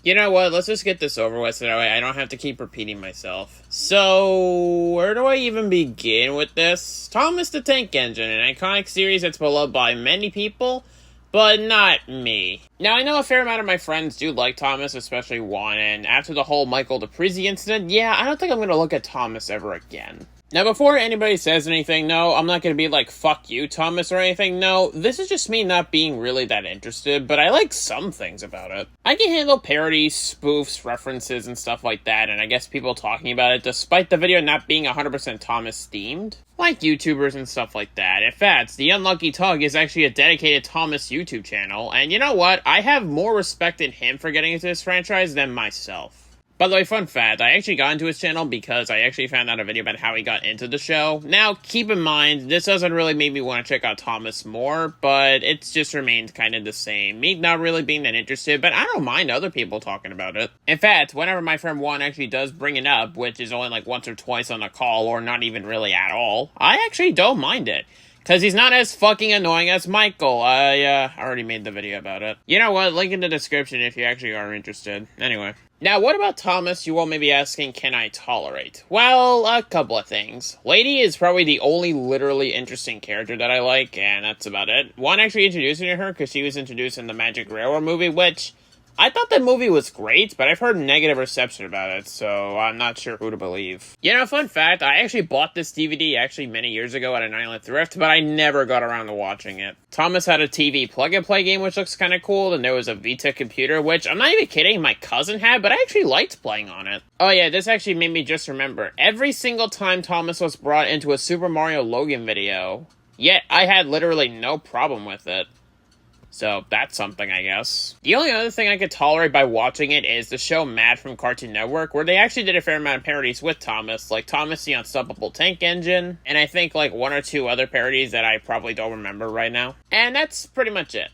You know what? Let's just get this over with so that way I don't have to keep repeating myself. So, where do I even begin with this? Thomas the Tank Engine, an iconic series that's beloved by many people, but not me. Now, I know a fair amount of my friends do like Thomas, especially one, and after the whole Michael DePrizzi incident, yeah, I don't think I'm going to look at Thomas ever again. Now, before anybody says anything, no, I'm not going to be like, fuck you, Thomas, or anything. No, this is just me not being really that interested, but I like some things about it. I can handle parodies, spoofs, references, and stuff like that, and I guess people talking about it, despite the video not being 100% Thomas-themed. Like YouTubers and stuff like that. In fact, The Unlucky Tug is actually a dedicated Thomas YouTube channel, and you know what? I have more respect in him for getting into this franchise than myself. By the way, fun fact, I actually got into his channel because I actually found out a video about how he got into the show. Now, keep in mind, this doesn't really make me want to check out Thomas more, but it's just remained kind of the same. Me not really being that interested, but I don't mind other people talking about it. In fact, whenever my friend Juan actually does bring it up, which is only like once or twice on a call, or not even really at all, I actually don't mind it. Because he's not as fucking annoying as Michael. I already made the video about it. You know what? Link in the description if you actually are interested. Anyway. Now, what about Thomas, you all may be asking, can I tolerate? Well, a couple of things. Lady is probably the only literally interesting character that I like, and that's about it. One actually introduced me to her because she was introduced in the Magic Railroad movie, which I thought that movie was great, but I've heard negative reception about it, so I'm not sure who to believe. You know, fun fact, I actually bought this DVD actually many years ago at an island thrift, but I never got around to watching it. Thomas had a TV plug-and-play game, which looks kind of cool, and there was a Vita computer, which, I'm not even kidding, my cousin had, but I actually liked playing on it. Oh yeah, this actually made me just remember, every single time Thomas was brought into a Super Mario Logan video, yet I had literally no problem with it. So, that's something, I guess. The only other thing I could tolerate by watching it is the show Mad from Cartoon Network, where they actually did a fair amount of parodies with Thomas, like Thomas the Unstoppable Tank Engine, and I think like one or two other parodies that I probably don't remember right now. And that's pretty much it.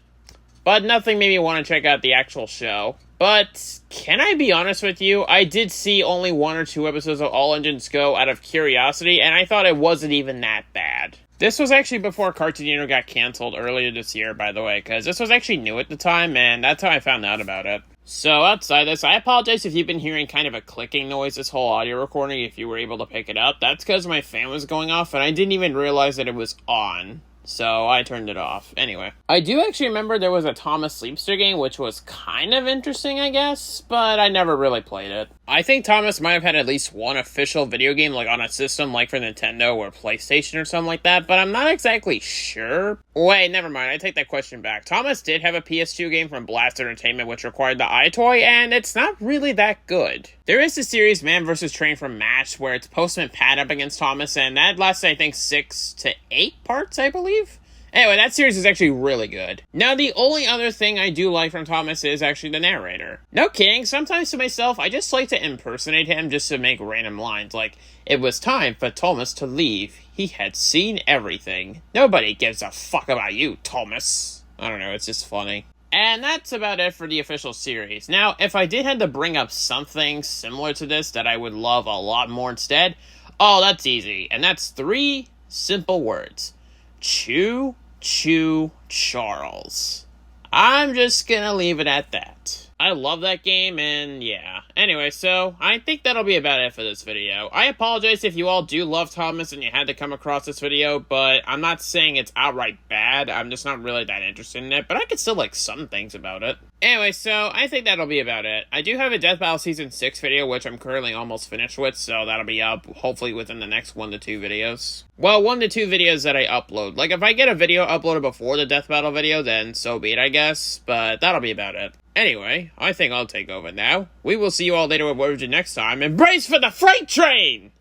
But nothing made me want to check out the actual show. But, can I be honest with you? I did see only one or two episodes of All Engines Go out of curiosity, and I thought it wasn't even that bad. This was actually before Cartoonito got canceled earlier this year, by the way, because this was actually new at the time, and that's how I found out about it. So, outside this, I apologize if you've been hearing kind of a clicking noise this whole audio recording, if you were able to pick it up. That's because my fan was going off, and I didn't even realize that it was on. So, I turned it off. Anyway. I do actually remember there was a Thomas Sleepster game, which was kind of interesting, I guess, but I never really played it. I think Thomas might have had at least one official video game, like on a system like for Nintendo or PlayStation or something like that, but I'm not exactly sure. Wait, never mind, I take that question back. Thomas did have a PS2 game from Blast Entertainment which required the iToy, and it's not really that good. There is the series Man vs. Train from Match, where it's Postman Pat up against Thomas, and that lasted, I think, 6 to 8 parts, I believe? Anyway, that series is actually really good. Now, the only other thing I do like from Thomas is actually the narrator. No kidding, sometimes to myself, I just like to impersonate him just to make random lines, like, "It was time for Thomas to leave. He had seen everything. Nobody gives a fuck about you, Thomas." I don't know, it's just funny. And that's about it for the official series. Now, if I did have to bring up something similar to this that I would love a lot more instead, oh, that's easy. And that's 3 simple words. Choo Choo Charles. I'm just gonna leave it at that. I love that game, and yeah. Anyway, so, I think that'll be about it for this video. I apologize if you all do love Thomas and you had to come across this video, but I'm not saying it's outright bad. I'm just not really that interested in it, but I could still like some things about it. Anyway, so, I think that'll be about it. I do have a Death Battle Season 6 video, which I'm currently almost finished with, so that'll be up, hopefully, within the next 1 to 2 videos. Well, 1 to 2 videos that I upload. Like, if I get a video uploaded before the Death Battle video, then so be it, I guess, but that'll be about it. Anyway, I think I'll take over now. We will see you all later with Word next time, and brace for the freight train!